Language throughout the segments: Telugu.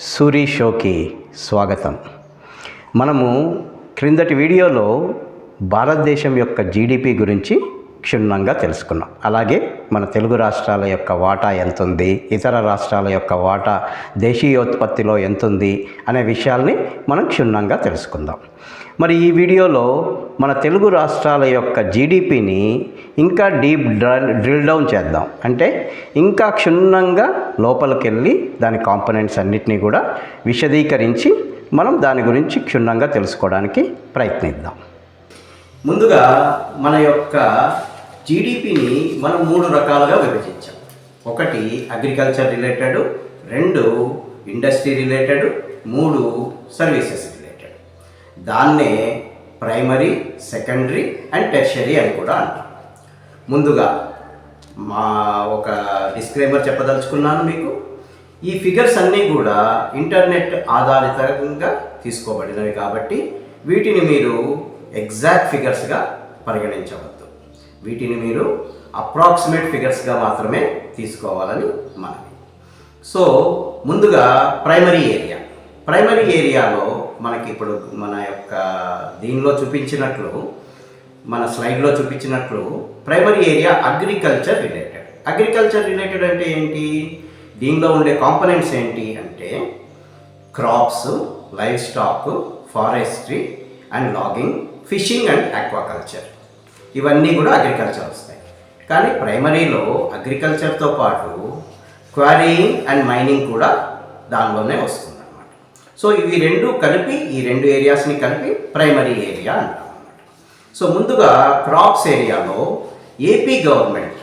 సూరి షోకి స్వాగతం. మనము క్రిందటి వీడియోలో భారతదేశం యొక్క జీడిపి గురించి క్షుణ్ణంగా తెలుసుకున్నాం. అలాగే మన తెలుగు రాష్ట్రాల యొక్క వాటా ఎంతుంది, ఇతర రాష్ట్రాల యొక్క వాటా దేశీయోత్పత్తిలో ఎంతుంది అనే విషయాల్ని మనం క్షుణ్ణంగా తెలుసుకుందాం. మరి ఈ వీడియోలో మన తెలుగు రాష్ట్రాల యొక్క జీడిపిని ఇంకా డీప్ డ్రిల్ డౌన్ చేద్దాం. అంటే ఇంకా క్షుణ్ణంగా లోపలికి వెళ్ళి దాని కాంపోనెంట్స్ అన్నిటినీ కూడా విశదీకరించి మనం దాని గురించి క్షుణ్ణంగా తెలుసుకోవడానికి ప్రయత్నిద్దాం. ముందుగా మన యొక్క జీడిపిని మనం 3 రకాలుగా విభజించాం. ఒకటి agriculture related, 2 industry related, 3 services related. దాన్నే ప్రైమరీ, సెకండరీ అండ్ టెర్షరీ అని కూడా అంటాం. ముందుగా ఒక డిస్క్లైమర్ చెప్పదలుచుకున్నాను మీకు. ఈ ఫిగర్స్ అన్నీ కూడా ఇంటర్నెట్ ఆధారితంగా తీసుకోబడినవి కాబట్టి వీటిని మీరు ఎగ్జాక్ట్ ఫిగర్స్గా పరిగణించవద్దు. వీటిని మీరు అప్రాక్సిమేట్ ఫిగర్స్గా మాత్రమే తీసుకోవాలని మనవి. సో ముందుగా ప్రైమరీ ఏరియాలో మనకి ఇప్పుడు మన యొక్క దీనిలో చూపించినట్లు, మన స్లైడ్లో చూపించినట్లు ప్రైమరీ ఏరియా అగ్రికల్చర్ రిలేటెడ్ అంటే ఏంటి? దీనిలో ఉండే కాంపోనెంట్స్ ఏంటి అంటే crops, livestock, forestry and logging, fishing and aquaculture, ఇవన్నీ కూడా అగ్రికల్చర్ వస్తాయి. కానీ ప్రైమరీలో అగ్రికల్చర్తో పాటు క్వారీయింగ్ అండ్ మైనింగ్ కూడా దానిలోనే వస్తుంది అన్నమాట. సో ఇవి రెండు కలిపి, ఈ 2 ఏరియాస్ని కలిపి ప్రైమరీ ఏరియా అంటాం అన్నమాట. సో ముందుగా క్రాప్స్ ఏరియాలో AP government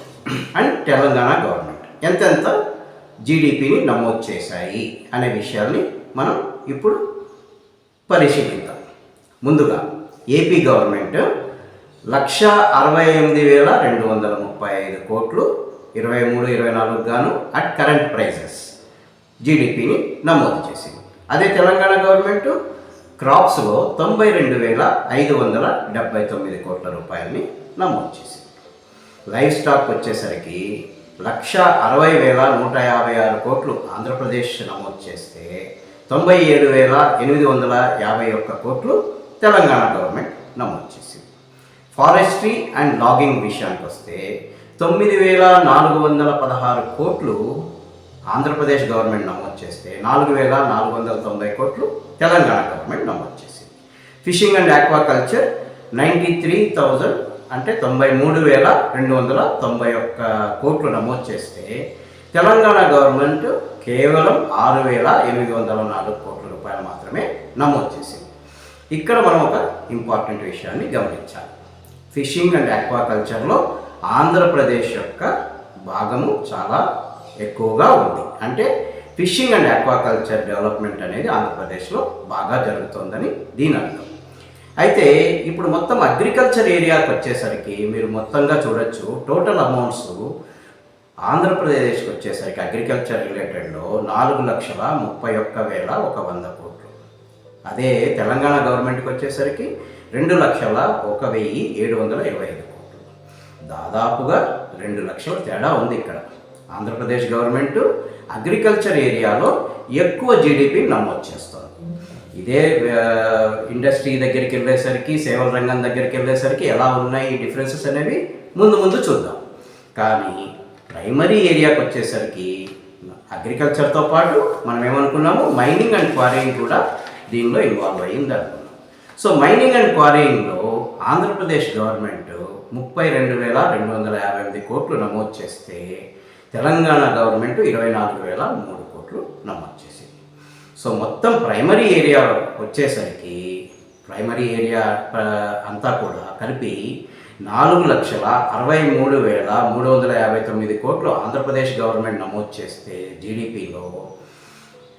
and Telangana government ఎంతెంత జీడిపిని నమోదు చేశాయి అనే విషయాల్ని మనం ఇప్పుడు పరిశీలిద్దాం. ముందుగా ఏపీ గవర్నమెంట్ 1,68,235 కోట్లు 23-24 గాను అట్ కరెంట్ ప్రైజెస్ జీడిపిని నమోదు చేసింది. అదే తెలంగాణ గవర్నమెంట్ క్రాప్స్లో 92,579 కోట్ల రూపాయలని నమోదు చేసింది. లైవ్ స్టాక్ వచ్చేసరికి 1,60,156 కోట్లు ఆంధ్రప్రదేశ్ నమోదు చేస్తే 97,851 కోట్లు తెలంగాణ గవర్నమెంట్ నమోదు చేసింది. ఫారెస్ట్రీ అండ్ లాగింగ్ విషయానికి వస్తే 9,416 కోట్లు ఆంధ్రప్రదేశ్ గవర్నమెంట్ నమోదు చేస్తే 4,490 కోట్లు తెలంగాణ గవర్నమెంట్ నమోదు చేసింది. ఫిషింగ్ అండ్ ఆక్వాకల్చర్ 93,000 అంటే 93,291 కోట్లు నమోదు చేస్తే తెలంగాణ గవర్నమెంట్ కేవలం 6,804 కోట్ల రూపాయలు మాత్రమే నమోదు చేసింది. ఇక్కడ మనం ఒక ఇంపార్టెంట్ విషయాన్ని గమనించాలి. ఫిషింగ్ అండ్ ఆక్వాకల్చర్లో ఆంధ్రప్రదేశ్ యొక్క భాగము చాలా ఎక్కువగా ఉంది. అంటే ఫిషింగ్ అండ్ ఆక్వాకల్చర్ డెవలప్మెంట్ అనేది ఆంధ్రప్రదేశ్లో బాగా జరుగుతుందని దీని అర్థం. అయితే ఇప్పుడు మొత్తం అగ్రికల్చర్ ఏరియాకి వచ్చేసరికి మీరు మొత్తంగా చూడొచ్చు, టోటల్ అమౌంట్స్ ఆంధ్రప్రదేశ్కి వచ్చేసరికి అగ్రికల్చర్ రిలేటెడ్లో 4,31,100 కోట్లు. అదే తెలంగాణ గవర్నమెంట్కి వచ్చేసరికి 2,01,725 కోట్లు. దాదాపుగా 2 లక్షల తేడా ఉంది ఇక్కడ. ఆంధ్రప్రదేశ్ గవర్నమెంట్ అగ్రికల్చర్ ఏరియాలో ఎక్కువ జీడిపి నమోదు చేస్తుంది. ఇదే ఇండస్ట్రీ దగ్గరికి వెళ్ళేసరికి, సేవల రంగం దగ్గరికి వెళ్ళేసరికి ఎలా ఉన్నాయి ఈ డిఫరెన్సెస్ అనేవి ముందు చూద్దాం. కానీ ప్రైమరీ ఏరియాకి వచ్చేసరికి అగ్రికల్చర్తో పాటు మనం ఏమనుకున్నాము, మైనింగ్ అండ్ క్వారీయింగ్ కూడా దీనిలో ఇన్వాల్వ్ అయ్యింది అనుకున్నాం. సో మైనింగ్ అండ్ క్వారీయింగ్లో ఆంధ్రప్రదేశ్ గవర్నమెంట్ 32,258 కోట్లు నమోదు చేస్తే తెలంగాణ గవర్నమెంట్ 24,003 కోట్లు నమోదు చేసింది. సో మొత్తం ప్రైమరీ ఏరియా వచ్చేసరికి ప్రైమరీ ఏరియా అంతా కూడా కలిపి 4,63,359 కోట్లు ఆంధ్రప్రదేశ్ గవర్నమెంట్ నమోదు చేస్తే జీడిపిలో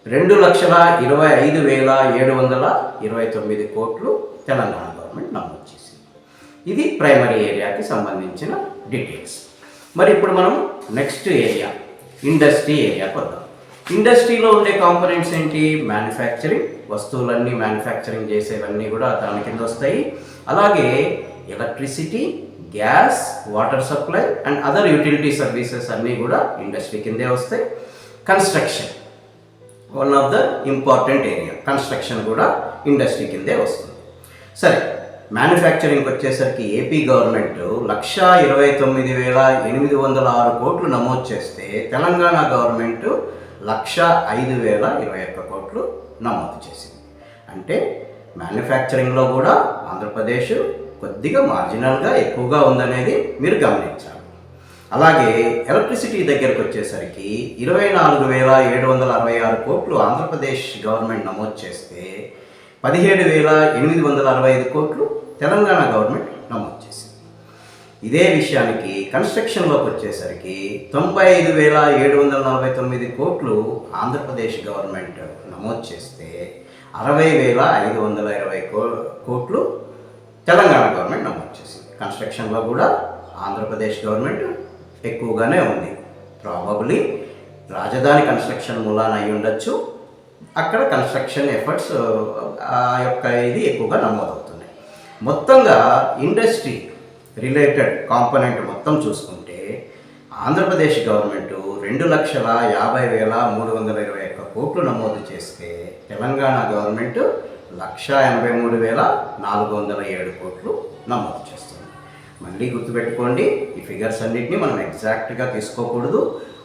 2,25,729 కోట్లు తెలంగాణ గవర్నమెంట్ నమోదు చేసింది. ఇది ప్రైమరీ ఏరియాకి సంబంధించిన డీటెయిల్స్. మరి ఇప్పుడు మనం నెక్స్ట్ ఏరియా ఇండస్ట్రీ ఏరియాకి వద్దాం. ఇండస్ట్రీలో ఉండే కాంపోనెంట్స్ ఏంటి? మ్యానుఫ్యాక్చరింగ్, వస్తువులన్నీ మ్యానుఫ్యాక్చరింగ్ చేసేవన్నీ కూడా దాని కింద వస్తాయి. అలాగే electricity, gas, water supply and other utility services అన్నీ కూడా ఇండస్ట్రీ కిందే వస్తాయి. Construction one of the important area. Construction కూడా ఇండస్ట్రీ కిందే వస్తుంది. సరే, మ్యానుఫ్యాక్చరింగ్కి వచ్చేసరికి ఏపీ గవర్నమెంట్ 1,29,806 కోట్లు నమోదు చేస్తే తెలంగాణ గవర్నమెంట్ 1,05,021 కోట్లు నమోదు చేసింది. అంటే మ్యానుఫ్యాక్చరింగ్లో కూడా ఆంధ్రప్రదేశ్ కొద్దిగా మార్జినల్గా ఎక్కువగా ఉందనేది మీరు గమనించాలి. అలాగే ఎలక్ట్రిసిటీ దగ్గరకు వచ్చేసరికి 24,766 కోట్లు ఆంధ్రప్రదేశ్ గవర్నమెంట్ నమోదు చేస్తే 17,865 కోట్లు తెలంగాణ గవర్నమెంట్ నమోదు చేసింది. ఇదే విషయానికి కన్స్ట్రక్షన్లోకి వచ్చేసరికి 95,749 కోట్లు ఆంధ్రప్రదేశ్ గవర్నమెంట్ నమోదు చేస్తే 60,520 కోట్లు తెలంగాణ గవర్నమెంట్ నమోదు చేసింది. కన్స్ట్రక్షన్లో కూడా ఆంధ్రప్రదేశ్ గవర్నమెంట్ ఎక్కువగానే ఉంది. ప్రాబబ్లీ రాజధాని కన్స్ట్రక్షన్ మూలాన అయి ఉండొచ్చు. అక్కడ కన్స్ట్రక్షన్ ఎఫర్ట్స్ ఆ యొక్క ఇది ఎక్కువగా నమోదవుతున్నాయి. మొత్తంగా ఇండస్ట్రీ రిలేటెడ్ కాంపోనెంట్ మొత్తం చూసుకుంటే ఆంధ్రప్రదేశ్ గవర్నమెంట్ 2,50,321 కోట్లు నమోదు చేస్తే తెలంగాణ గవర్నమెంట్ 1,83,407 కోట్లు నమోదు చేస్తుంది. మళ్ళీ గుర్తుపెట్టుకోండి, ఈ ఫిగర్స్ అన్నింటినీ మనం ఎగ్జాక్ట్గా తీసుకోకూడదు,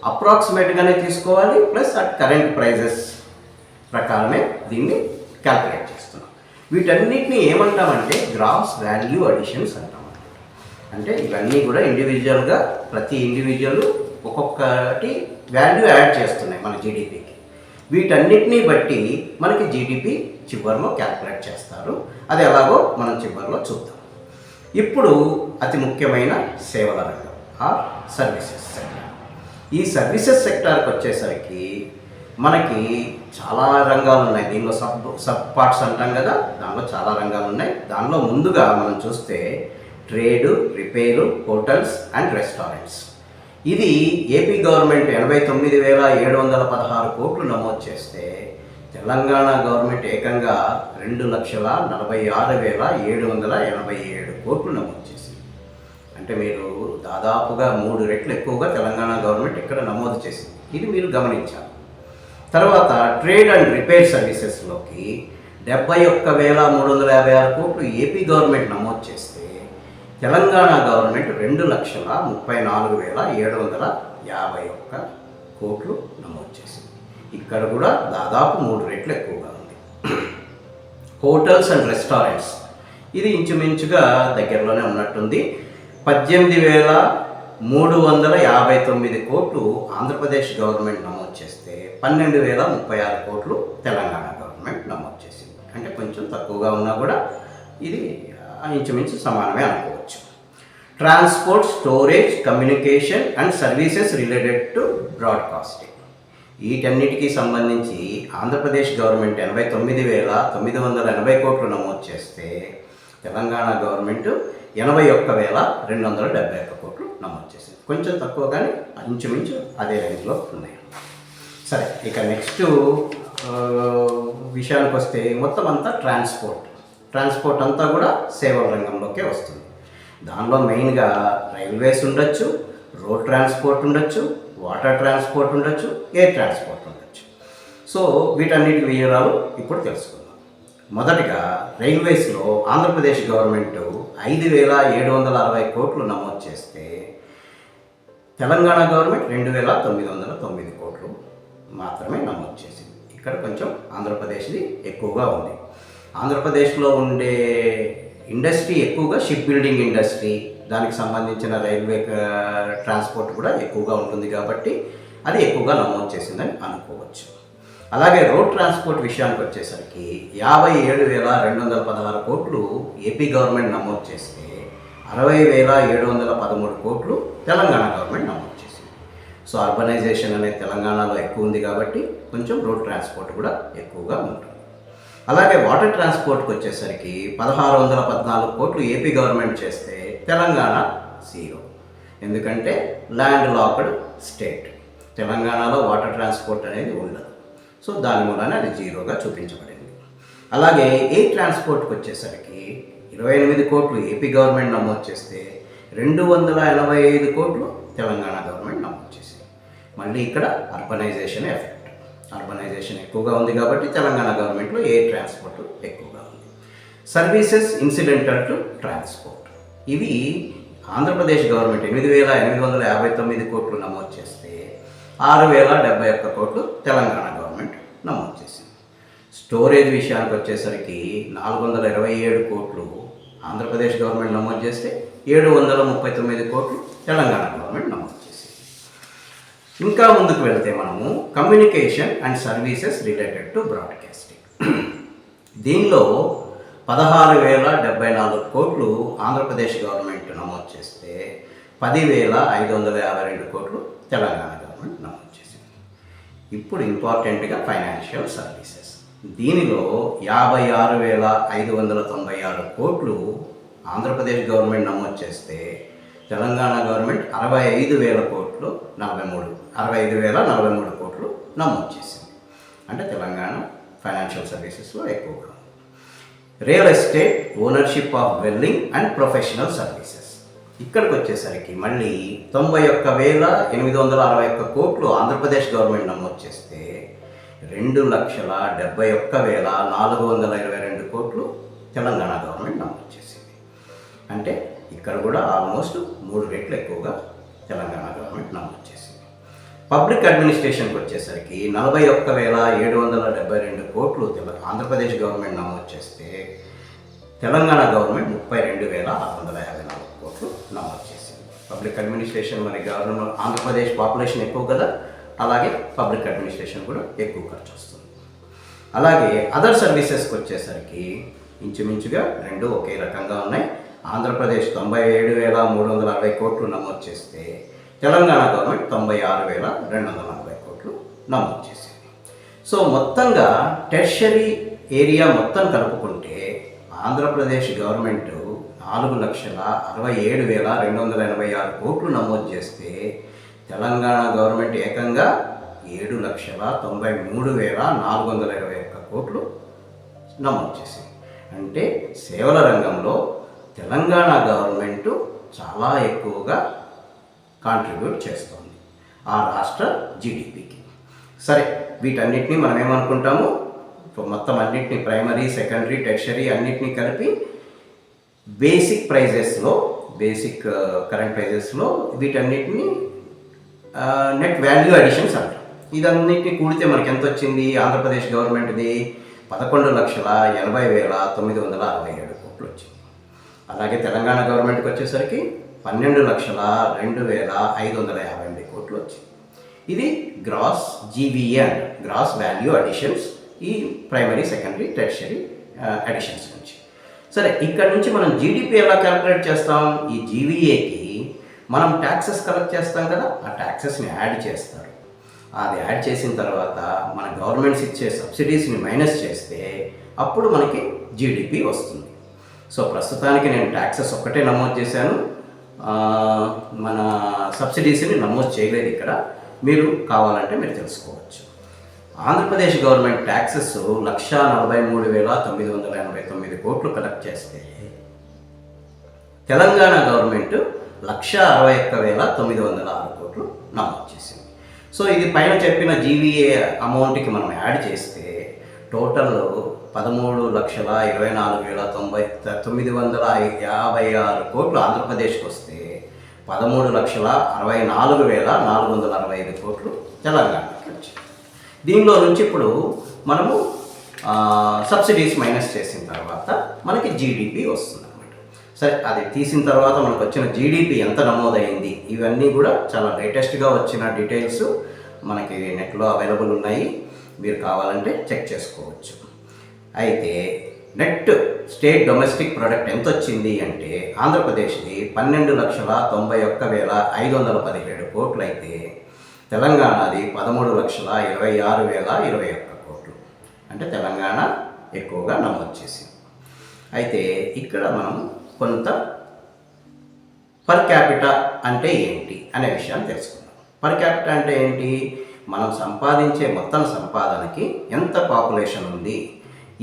అప్రాక్సిమేట్గానే తీసుకోవాలి. ప్లస్ అట్ కరెంట్ ప్రైజెస్ ప్రకారమే దీన్ని క్యాల్కులేట్ చేస్తున్నాం. వీటన్నిటిని ఏమంటామంటే గ్రాస్ వాల్యూ అడిషన్స్ అంటాం. అంటే ఇవన్నీ కూడా ఇండివిజువల్గా ప్రతి ఇండివిజువల్ ఒక్కొక్కటి వాల్యూ యాడ్ చేస్తున్నాయి మన జీడిపికి. వీటన్నిటినీ బట్టి మనకి జీడిపి చివరిలో క్యాల్కులేట్ చేస్తారు. అది ఎలాగో మనం చివరిలో చూద్దాం. ఇప్పుడు అతి ముఖ్యమైన సేవల రంగం ఆర్ సర్వీసెస్ సెక్టార్. ఈ సర్వీసెస్ సెక్టార్కి వచ్చేసరికి మనకి చాలా రంగాలు ఉన్నాయి. దీనిలో సబ్ పార్ట్స్ అంటాం కదా, దానిలో చాలా రంగాలు ఉన్నాయి. దానిలో ముందుగా మనం చూస్తే trade, repair, hotels and restaurants. ఇది ఏపీ గవర్నమెంట్ 89,716 కోట్లు నమోదు చేస్తే తెలంగాణ గవర్నమెంట్ ఏకంగా 2,46,787 కోట్లు నమోదు చేసింది. అంటే మీరు దాదాపుగా 3 రెట్లు ఎక్కువగా తెలంగాణ గవర్నమెంట్ ఇక్కడ నమోదు చేసింది. ఇది మీరు గమనించాలి. తర్వాత ట్రేడ్ అండ్ రిపేర్ సర్వీసెస్లోకి 71,356 కోట్లు ఏపీ గవర్నమెంట్ నమోదు చేస్తే తెలంగాణ గవర్నమెంట్ 2,34,751 కోట్లు నమోదు చేసింది. ఇక్కడ కూడా దాదాపు 3 రెట్లు ఎక్కువగా ఉంది. హోటల్స్ అండ్ రెస్టారెంట్స్ ఇది ఇంచుమించుగా దగ్గరలోనే ఉన్నట్టుంది. 18,359 కోట్లు ఆంధ్రప్రదేశ్ గవర్నమెంట్ నమోదు చేస్తే 12,036 కోట్లు తెలంగాణ గవర్నమెంట్ నమోదు చేసింది. అంటే కొంచెం తక్కువగా ఉన్నా కూడా ఇది ఇంచుమించు సమానమే అనుకోవచ్చు. Transport, storage, communication and services related to broadcasting వీటన్నిటికీ సంబంధించి ఆంధ్రప్రదేశ్ గవర్నమెంట్ 89,980 కోట్లు నమోదు చేస్తే తెలంగాణ గవర్నమెంట్ 81,271 కోట్లు నమోదు చేసింది. కొంచెం తక్కువ కానీ ఇంచుమించు అదే రేంజ్లో ఉన్నాయి. సరే, ఇక నెక్స్ట్ విషయానికి వస్తే మొత్తం అంతా ట్రాన్స్పోర్ట్ అంతా కూడా సేవల రంగంలోకే వస్తుంది. దానిలో మెయిన్గా రైల్వేస్ ఉండొచ్చు, రోడ్ ట్రాన్స్పోర్ట్ ఉండొచ్చు, వాటర్ ట్రాన్స్పోర్ట్ ఉండొచ్చు, ఎయిర్ ట్రాన్స్పోర్ట్ ఉండొచ్చు. సో వీటన్నిటి వివరాలు ఇప్పుడు తెలుసుకుందాం. మొదటిగా రైల్వేస్లో ఆంధ్రప్రదేశ్ గవర్నమెంట్ 5,760 కోట్లు నమోదు చేస్తే తెలంగాణ గవర్నమెంట్ 2,909 కోట్లు మాత్రమే నమోదు చేసింది. ఇక్కడ కొంచెం ఆంధ్రప్రదేశ్ది ఎక్కువగా ఉంది. ఆంధ్రప్రదేశ్లో ఉండే ఇండస్ట్రీ ఎక్కువగా షిప్ బిల్డింగ్ ఇండస్ట్రీ, దానికి సంబంధించిన రైల్వే ట్రాన్స్పోర్ట్ కూడా ఎక్కువగా ఉంటుంది కాబట్టి అది ఎక్కువగా నమోదు చేసిందని అనుకోవచ్చు. అలాగే రోడ్ ట్రాన్స్పోర్ట్ విషయానికి వచ్చేసరికి 57,216 కోట్లు ఏపీ గవర్నమెంట్ నమోదు చేస్తే 60,713 కోట్లు తెలంగాణ గవర్నమెంట్ నమోదు చేసింది. సో అర్బనైజేషన్ అనేది తెలంగాణలో ఎక్కువ ఉంది కాబట్టి కొంచెం రోడ్ ట్రాన్స్పోర్ట్ కూడా ఎక్కువగా ఉంటుంది. అలాగే వాటర్ ట్రాన్స్పోర్ట్కి వచ్చేసరికి 1,614 కోట్లు ఏపీ గవర్నమెంట్ చేస్తే తెలంగాణ 0. ఎందుకంటే ల్యాండ్ లాక్డ్ స్టేట్, తెలంగాణలో వాటర్ ట్రాన్స్పోర్ట్ అనేది ఉండదు. సో దాని మూలన అది 0గా చూపించబడింది. అలాగే ఎయిర్ ట్రాన్స్పోర్ట్కి వచ్చేసరికి 28 కోట్లు ఏపీ గవర్నమెంట్ నమోదు చేస్తే 285 కోట్లు తెలంగాణ గవర్నమెంట్ నమోదు చేసింది. మళ్ళీ ఇక్కడ అర్బనైజేషన్ ఎఫెక్ట్. అర్బనైజేషన్ ఎక్కువగా ఉంది కాబట్టి తెలంగాణ గవర్నమెంట్లో ఎయిర్ ట్రాన్స్పోర్ట్ ఎక్కువగా ఉంది. సర్వీసెస్ ఇన్సిడెంటల్ టు ట్రాన్స్పోర్ట్, ఇవి ఆంధ్రప్రదేశ్ గవర్నమెంట్ 8,859 కోట్లు నమోదు చేస్తే 6,071 కోట్లు తెలంగాణ గవర్నమెంట్ నమోదు చేసింది. స్టోరేజ్ విషయానికి వచ్చేసరికి 427 కోట్లు ఆంధ్రప్రదేశ్ గవర్నమెంట్ నమోదు చేస్తే 739 కోట్లు తెలంగాణ గవర్నమెంట్ నమోదు చేసింది. ఇంకా ముందుకు వెళ్తే మనము communication and services related to broadcasting, దీనిలో 16,074 కోట్లు ఆంధ్రప్రదేశ్ గవర్నమెంట్ నమోదు చేస్తే 10,552 కోట్లు తెలంగాణ గవర్నమెంట్ నమోదు చేసింది. ఇప్పుడు ఇంపార్టెంట్గా ఫైనాన్షియల్ సర్వీసెస్, దీనిలో 56,596 కోట్లు ఆంధ్రప్రదేశ్ గవర్నమెంట్ నమోదు చేస్తే తెలంగాణ గవర్నమెంట్ 65,000 కోట్లు 65,043 కోట్లు నమోదు చేసింది. అంటే తెలంగాణ ఫైనాన్షియల్ సర్వీసెస్లో ఎక్కువగా. Real estate, ownership of dwelling and professional services, ఇక్కడికి వచ్చేసరికి మళ్ళీ 91,861 కోట్లు ఆంధ్రప్రదేశ్ గవర్నమెంట్ నమోదు చేస్తే 2,71,422 కోట్లు తెలంగాణ గవర్నమెంట్ నమోదు చేసింది. అంటే ఇక్కడ కూడా ఆల్మోస్ట్ 3 రెట్లు ఎక్కువగా తెలంగాణ గవర్నమెంట్ నమోదు చేసింది. పబ్లిక్ అడ్మినిస్ట్రేషన్కి వచ్చేసరికి 41,772 కోట్లు ఆంధ్రప్రదేశ్ గవర్నమెంట్ నమోదు చేస్తే తెలంగాణ గవర్నమెంట్ 32,654 కోట్లు నమోదు చేసింది. పబ్లిక్ అడ్మినిస్ట్రేషన్ మరి గవర్నమెంట్ ఆంధ్రప్రదేశ్ పాపులేషన్ ఎక్కువ కదా, అలాగే పబ్లిక్ అడ్మినిస్ట్రేషన్ కూడా ఎక్కువ ఖర్చు వస్తుంది. అలాగే అదర్ సర్వీసెస్కి వచ్చేసరికి ఇంచుమించుగా రెండు ఒకే రకంగా ఉన్నాయి. ఆంధ్రప్రదేశ్ 97,360 కోట్లు నమోదు చేస్తే తెలంగాణ గవర్నమెంట్ 96,240 కోట్లు నమోదు చేసింది. సో మొత్తంగా టెర్షరీ ఏరియా మొత్తం కలుపుకుంటే ఆంధ్రప్రదేశ్ గవర్నమెంట్ 4,67,286 కోట్లు నమోదు చేస్తే తెలంగాణ గవర్నమెంట్ ఏకంగా 7,93,421 కోట్లు నమోదు చేసింది. అంటే సేవల రంగంలో తెలంగాణ గవర్నమెంట్ చాలా ఎక్కువగా కాంట్రిబ్యూట్ చేస్తుంది ఆ రాష్ట్ర జీడిపికి. సరే, వీటన్నిటిని మనం ఏమనుకుంటాము, మొత్తం అన్నిటిని ప్రైమరీ, సెకండరీ, టెర్షరీ అన్నిటినీ కలిపి బేసిక్ ప్రైజెస్లో, బేసిక్ కరెంట్ ప్రైజెస్లో వీటన్నిటిని నెట్ వాల్యూ అడిషన్స్ అంటారు. ఇదన్నిటిని కూడితే మనకి ఎంత వచ్చింది? ఆంధ్రప్రదేశ్ గవర్నమెంట్ది 11,80,967 కోట్లు వచ్చింది. అలాగే తెలంగాణ గవర్నమెంట్కి వచ్చేసరికి 12,02,558 కోట్లు వచ్చింది. ఇది గ్రాస్ జీవీఏ అంట, గ్రాస్ వాల్యూ అడిషన్స్, ఈ ప్రైమరీ, సెకండరీ, టెర్షరీ అడిషన్స్ నుంచి. సరే, ఇక్కడ నుంచి మనం జీడిపి ఎలా క్యాలిక్యులేట్ చేస్తాం? ఈ జీవీఏకి మనం ట్యాక్సెస్ కలెక్ట్ చేస్తాం కదా, ఆ ట్యాక్సెస్ని యాడ్ చేస్తారు. అది యాడ్ చేసిన తర్వాత మన గవర్నమెంట్స్ ఇచ్చే సబ్సిడీస్ని మైనస్ చేస్తే అప్పుడు మనకి జీడిపి వస్తుంది. సో ప్రస్తుతానికి నేను ట్యాక్సెస్ ఒక్కటే నమోదు చేశాను, మన సబ్సిడీస్ని నమోదు చేయలేదు. ఇక్కడ మీరు కావాలంటే మీరు తెలుసుకోవచ్చు. ఆంధ్రప్రదేశ్ గవర్నమెంట్ ట్యాక్సెస్ 1,43,989 కోట్లు కలెక్ట్ చేస్తే తెలంగాణ గవర్నమెంట్ 1,61,906 కోట్లు నమోదు చేసింది. సో ఇది పైన చెప్పిన జీవీఏ అమౌంట్కి మనం యాడ్ చేస్తే టోటల్ 13,24,956 కోట్లు ఆంధ్రప్రదేశ్కి వస్తే 13,64,465 కోట్లు తెలంగాణకి వచ్చింది. దీనిలో నుంచి ఇప్పుడు మనము సబ్సిడీస్ మైనస్ చేసిన తర్వాత మనకి జీడిపి వస్తుంది అన్నమాట. సరే, అది తీసిన తర్వాత మనకు వచ్చిన జీడిపి ఎంత నమోదైంది, ఇవన్నీ కూడా చాలా లేటెస్ట్గా వచ్చిన డీటెయిల్స్ మనకి నెట్లో అవైలబుల్ ఉన్నాయి, మీరు కావాలంటే చెక్ చేసుకోవచ్చు. అయితే నెట్ స్టేట్ డొమెస్టిక్ ప్రోడక్ట్ ఎంత వచ్చింది అంటే ఆంధ్రప్రదేశ్ది 12,91,517 కోట్లు అయితే తెలంగాణది 13,26,021 కోట్లు. అంటే తెలంగాణ ఎక్కువగా నమోదు చేసింది. అయితే ఇక్కడ మనం కొంత పర్ క్యాపిటా అంటే ఏంటి అనే విషయాన్ని తెలుసుకుందాం. పర్ క్యాపిటా అంటే ఏంటి? మనం సంపాదించే మొత్తం సంపాదనకి ఎంత పాపులేషన్ ఉంది,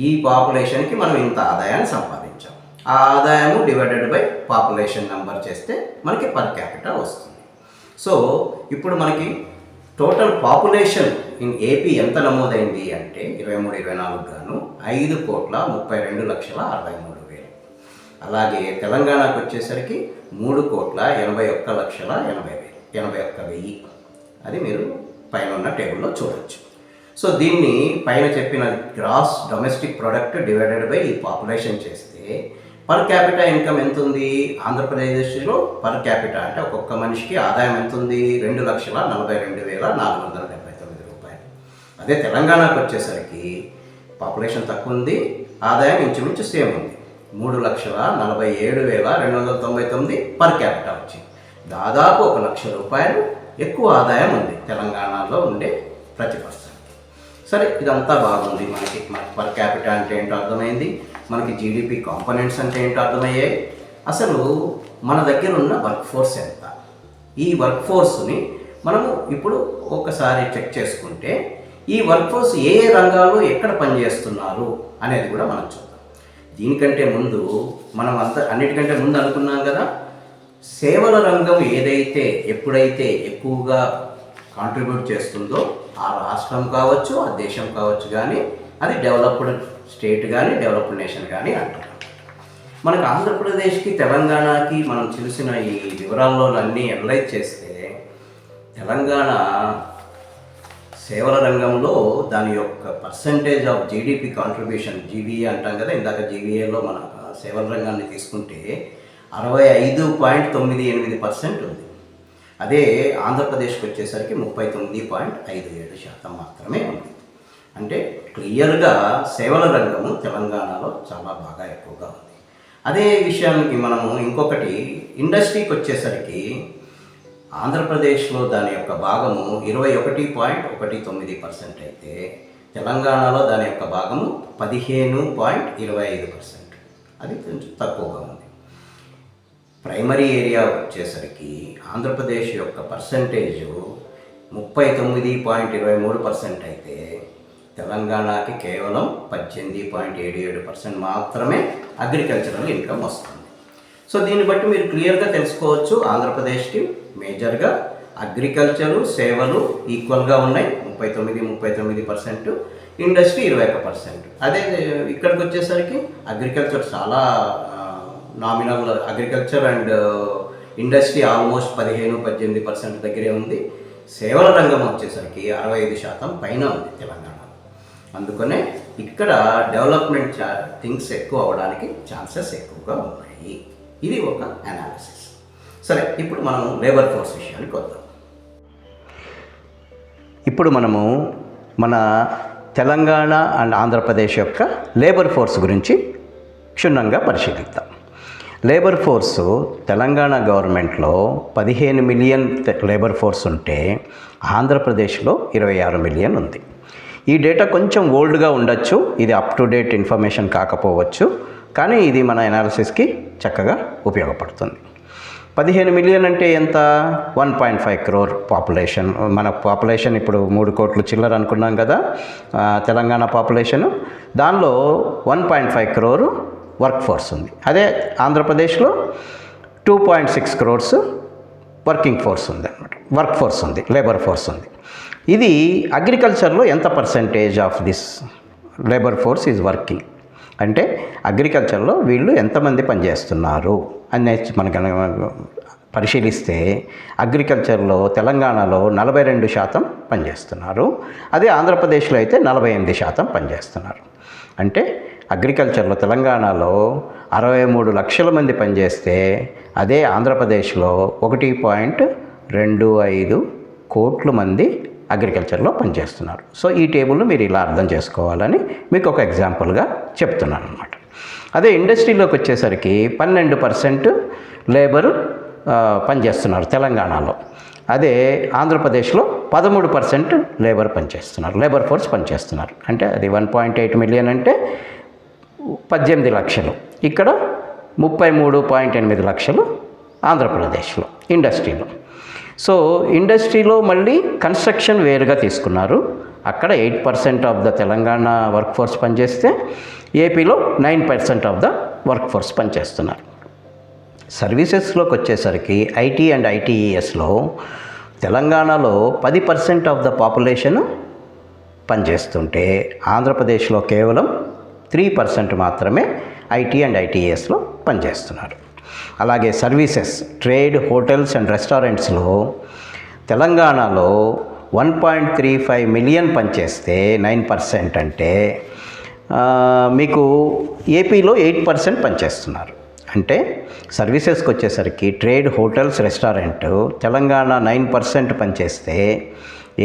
ఈ పాపులేషన్కి మనం ఇంత ఆదాయాన్ని సంపాదించాం, ఆ ఆదాయము డివైడెడ్ బై పాపులేషన్ నెంబర్ చేస్తే మనకి పర్ క్యాపిటా వస్తుంది. సో ఇప్పుడు మనకి టోటల్ పాపులేషన్ ఇన్ ఏపీ ఎంత నమోదైంది అంటే 23-24 గాను 5,32,63,000. అలాగే తెలంగాణకు వచ్చేసరికి 3,81,80,000. అది మీరు పైన ఉన్న టేబుల్లో చూడవచ్చు. సో దీన్ని పైన చెప్పిన gross domestic product divided by ఈ పాపులేషన్ చేస్తే పర్ క్యాపిటా ఇన్కమ్ ఎంత ఉంది? ఆంధ్రప్రదేశ్లో పర్ క్యాపిటా అంటే ఒక్కొక్క మనిషికి ఆదాయం ఎంత ఉంది? 2,42,479 రూపాయలు. అదే తెలంగాణకు వచ్చేసరికి పాపులేషన్ తక్కువ ఉంది, ఆదాయం ఇంచుమించు సేమ్ ఉంది, 3,47,299 పర్ క్యాపిటా వచ్చింది. దాదాపు 1,00,000 రూపాయలు ఎక్కువ ఆదాయం ఉంది తెలంగాణలో ఉండే ప్రతి పర్సన్కి. సరే, ఇదంతా బాగుంది. మనకి పర్ క్యాపిటా అంటే ఏంటో అర్థమైంది, మనకి జీడిపి కాంపోనెంట్స్ అంటే ఏంటో అర్థమయ్యాయి. అసలు మన దగ్గర ఉన్న వర్క్ ఫోర్స్ ఎంత? ఈ వర్క్ ఫోర్స్ని మనము ఇప్పుడు ఒకసారి చెక్ చేసుకుంటే ఈ వర్క్ ఫోర్స్ ఏ ఏ రంగాల్లో ఎక్కడ పనిచేస్తున్నారు అనేది కూడా మనం చూద్దాం. దీనికంటే ముందు మనం అన్నిటికంటే ముందు అనుకున్నాం కదా, సేవల రంగం ఏదైతే ఎప్పుడైతే ఎక్కువగా కాంట్రిబ్యూట్ చేస్తుందో ఆ రాష్ట్రం కావచ్చు, ఆ దేశం కావచ్చు, కానీ అది డెవలప్డ్ స్టేట్ కానీ డెవలప్డ్ నేషన్ కానీ అంటారు. మనకు ఆంధ్రప్రదేశ్కి తెలంగాణకి మనం చూసిన ఈ వివరాల్లో అన్నీ అనలైజ్ చేస్తే తెలంగాణ సేవల రంగంలో దాని యొక్క percentage of GDP contribution, GBA అంటాం కదా, ఇందాక జీబీఏలో మన సేవల రంగాన్ని తీసుకుంటే 65.98% ఉంది. అదే ఆంధ్రప్రదేశ్కి వచ్చేసరికి 39.57% మాత్రమే ఉంది. అంటే క్లియర్గా సేవల రంగము తెలంగాణలో చాలా బాగా ఎక్కువగా ఉంది. అదే విషయానికి మనము ఇంకొకటి ఇండస్ట్రీకి వచ్చేసరికి ఆంధ్రప్రదేశ్లో దాని యొక్క భాగము 21.19% అయితే తెలంగాణలో దాని యొక్క భాగము 15.25%. అది కొంచెం తక్కువగా ఉంది. ప్రైమరీ ఏరియా వచ్చేసరికి ఆంధ్రప్రదేశ్ యొక్క పర్సంటేజు 39.23% అయితే తెలంగాణకి కేవలం 18.77% మాత్రమే అగ్రికల్చరల్ ఇన్కమ్ వస్తుంది. సో దీన్ని బట్టి మీరు క్లియర్గా తెలుసుకోవచ్చు, ఆంధ్రప్రదేశ్కి మేజర్గా అగ్రికల్చరు, సేవలు ఈక్వల్గా ఉన్నాయి, 39%, ఇండస్ట్రీ 21%. అదే ఇక్కడికి వచ్చేసరికి అగ్రికల్చర్ చాలా nominal, agriculture and industry almost 15-18% దగ్గరే ఉంది. సేవల రంగం వచ్చేసరికి 65% పైన ఉంది తెలంగాణ. అందుకనే ఇక్కడ డెవలప్మెంట్ థింగ్స్ ఎక్కువ అవ్వడానికి ఛాన్సెస్ ఎక్కువగా ఉన్నాయి. ఇది ఒక అనాలిసిస్. సరే, ఇప్పుడు మనం లేబర్ ఫోర్స్ విషయానికి వద్దాం. ఇప్పుడు మనము మన తెలంగాణ అండ్ ఆంధ్రప్రదేశ్ యొక్క లేబర్ ఫోర్స్ గురించి క్షుణ్ణంగా పరిశీలిద్దాం. లేబర్ ఫోర్సు తెలంగాణ గవర్నమెంట్లో 15 మిలియన్ లేబర్ ఫోర్స్ ఉంటే ఆంధ్రప్రదేశ్లో 26 మిలియన్ ఉంది. ఈ డేటా కొంచెం ఓల్డ్గా ఉండొచ్చు, ఇది అప్ టు డేట్ ఇన్ఫర్మేషన్ కాకపోవచ్చు, కానీ ఇది మన అనాలిసిస్కి చక్కగా ఉపయోగపడుతుంది. 15 మిలియన్ అంటే ఎంత? 1.5 crore పాపులేషన్. మన పాపులేషన్ ఇప్పుడు 3 కోట్ల చిల్లర అనుకున్నాం కదా తెలంగాణ పాపులేషను, దానిలో 1.5 crore వర్క్ ఫోర్స్ ఉంది. అదే ఆంధ్రప్రదేశ్లో 2.6 crores వర్కింగ్ ఫోర్స్ ఉంది అన్నమాట, వర్క్ ఫోర్స్ ఉంది, లేబర్ ఫోర్స్ ఉంది. ఇది అగ్రికల్చర్లో ఎంత percentage of this labour force is working అంటే అగ్రికల్చర్లో వీళ్ళు ఎంతమంది పనిచేస్తున్నారు అనేది మనకు పరిశీలిస్తే అగ్రికల్చర్లో తెలంగాణలో 42% పనిచేస్తున్నారు. అదే ఆంధ్రప్రదేశ్లో అయితే 48% పనిచేస్తున్నారు. అంటే అగ్రికల్చర్లో తెలంగాణలో 63 లక్షల మంది పనిచేస్తే అదే ఆంధ్రప్రదేశ్లో 1.25 కోట్ల మంది అగ్రికల్చర్లో పనిచేస్తున్నారు. సో ఈ టేబుల్ను మీరు ఇలా అర్థం చేసుకోవాలని మీకు ఒక ఎగ్జాంపుల్గా చెప్తున్నాను అన్నమాట. అదే ఇండస్ట్రీలోకి వచ్చేసరికి 12% లేబరు పనిచేస్తున్నారు తెలంగాణలో. అదే ఆంధ్రప్రదేశ్లో 13% లేబర్ పనిచేస్తున్నారు, లేబర్ ఫోర్స్ పనిచేస్తున్నారు. అంటే అది 1.8 మిలియన్ అంటే 18 లక్షలు. ఇక్కడ 33.8 లక్షలు ఆంధ్రప్రదేశ్లో ఇండస్ట్రీలో. సో ఇండస్ట్రీలో మళ్ళీ కన్స్ట్రక్షన్ వేరుగా తీసుకున్నారు. అక్కడ 8% of the Telangana work force పనిచేస్తే ఏపీలో 9% ఆఫ్ ద వర్క్ ఫోర్స్ పనిచేస్తున్నారు. సర్వీసెస్లోకి వచ్చేసరికి ఐటీ అండ్ ఐటీఈఎస్లో తెలంగాణలో 10% ఆఫ్ ద పాపులేషన్ పనిచేస్తుంటే ఆంధ్రప్రదేశ్లో కేవలం 3% మాత్రమే ఐటీ అండ్ ఐటీఎస్లో పనిచేస్తున్నారు. అలాగే సర్వీసెస్, ట్రేడ్, హోటల్స్ అండ్ రెస్టారెంట్స్లో తెలంగాణలో 1.35 మిలియన్ పనిచేస్తే 9% అంటే మీకు ఏపీలో 8% పనిచేస్తున్నారు. అంటే సర్వీసెస్కి వచ్చేసరికి ట్రేడ్, హోటల్స్, రెస్టారెంట్ తెలంగాణ 9% పనిచేస్తే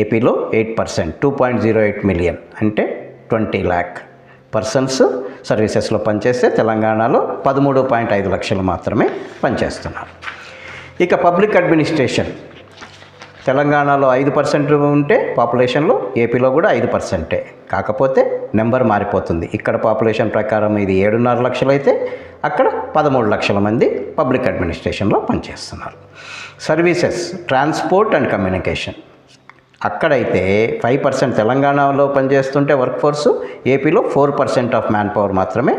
ఏపీలో 8%, 2.08 మిలియన్ అంటే 20 lakh పర్సన్స్ సర్వీసెస్లో పనిచేస్తే తెలంగాణలో 13.5 లక్షలు మాత్రమే పనిచేస్తున్నారు. ఇక పబ్లిక్ అడ్మినిస్ట్రేషన్ తెలంగాణలో 5% ఉంటే పాపులేషన్లో ఏపీలో కూడా 5%. కాకపోతే నెంబర్ మారిపోతుంది. ఇక్కడ పాపులేషన్ ప్రకారం ఇది 7.5 లక్షలు అయితే అక్కడ 13 లక్షల మంది పబ్లిక్ అడ్మినిస్ట్రేషన్లో పనిచేస్తున్నారు. సర్వీసెస్, ట్రాన్స్పోర్ట్ అండ్ కమ్యూనికేషన్ అక్కడైతే 5% తెలంగాణలో పనిచేస్తుంటే వర్క్ ఫోర్సు, ఏపీలో 4% ఆఫ్ మ్యాన్ పవర్ మాత్రమే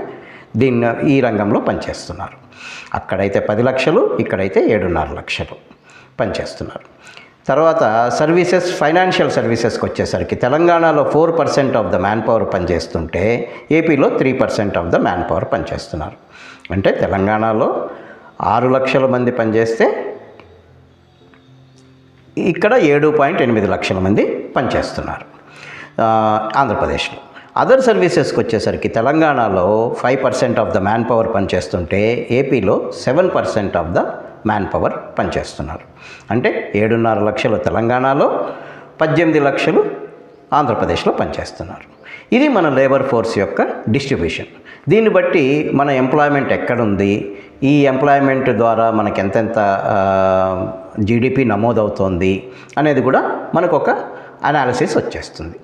ఈ రంగంలో పనిచేస్తున్నారు. అక్కడైతే 10 లక్షలు, ఇక్కడైతే 7.5 లక్షలు పనిచేస్తున్నారు. తర్వాత సర్వీసెస్, ఫైనాన్షియల్ సర్వీసెస్కి వచ్చేసరికి తెలంగాణలో 4% ఆఫ్ ద మ్యాన్ పవర్ పనిచేస్తుంటే ఏపీలో 3% ఆఫ్ ద మ్యాన్ పవర్ పనిచేస్తున్నారు. అంటే తెలంగాణలో 6 లక్షల మంది పనిచేస్తే ఇక్కడ 7.8 లక్షల మంది పనిచేస్తున్నారు ఆంధ్రప్రదేశ్లో. అదర్ సర్వీసెస్కి వచ్చేసరికి తెలంగాణలో 5% ఆఫ్ ద మ్యాన్ పవర్ పనిచేస్తుంటే ఏపీలో 7% ఆఫ్ ద మ్యాన్ పవర్ పనిచేస్తున్నారు. అంటే 7.5 లక్షలు తెలంగాణలో, 18 లక్షలు ఆంధ్రప్రదేశ్లో పనిచేస్తున్నారు. ఇది మన లేబర్ ఫోర్స్ యొక్క డిస్ట్రిబ్యూషన్. దీన్ని బట్టి మన ఎంప్లాయ్మెంట్ ఎక్కడుంది, ఈ ఎంప్లాయ్మెంట్ ద్వారా మనకు ఎంతెంత జీడిపి నమోదవుతోంది అనేది కూడా మనకు ఒక అనాలిసిస్ వచ్చేస్తుంది.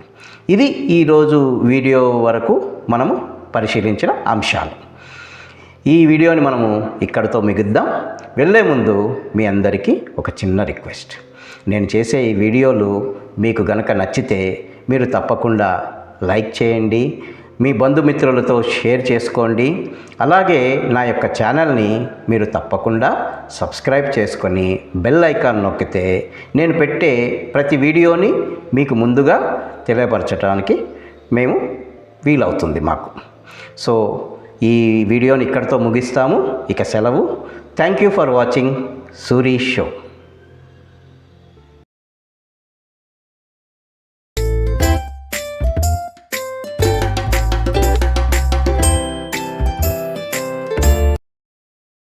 ఇది ఈరోజు వీడియో వరకు మనము పరిశీలించిన అంశాలు. ఈ వీడియోని మనము ఇక్కడితో ముగిద్దాం. వెళ్ళే ముందు మీ అందరికీ ఒక చిన్న రిక్వెస్ట్. నేను చేసే ఈ వీడియోలు మీకు గనక నచ్చితే మీరు తప్పకుండా లైక్ చేయండి, మీ బంధుమిత్రులతో షేర్ చేసుకోండి. అలాగే నా యొక్క ఛానల్ని మీరు తప్పకుండా సబ్స్క్రైబ్ చేసుకొని బెల్ ఐకాన్ నొక్కితే నేను పెట్టే ప్రతి వీడియోని మీకు ముందుగా తెలియపరచడానికి వీలవుతుంది మాకు. సో ఈ వీడియోని ఇక్కడితో ముగిస్తాము. ఇక సెలవు. Thank you for watching Suri show.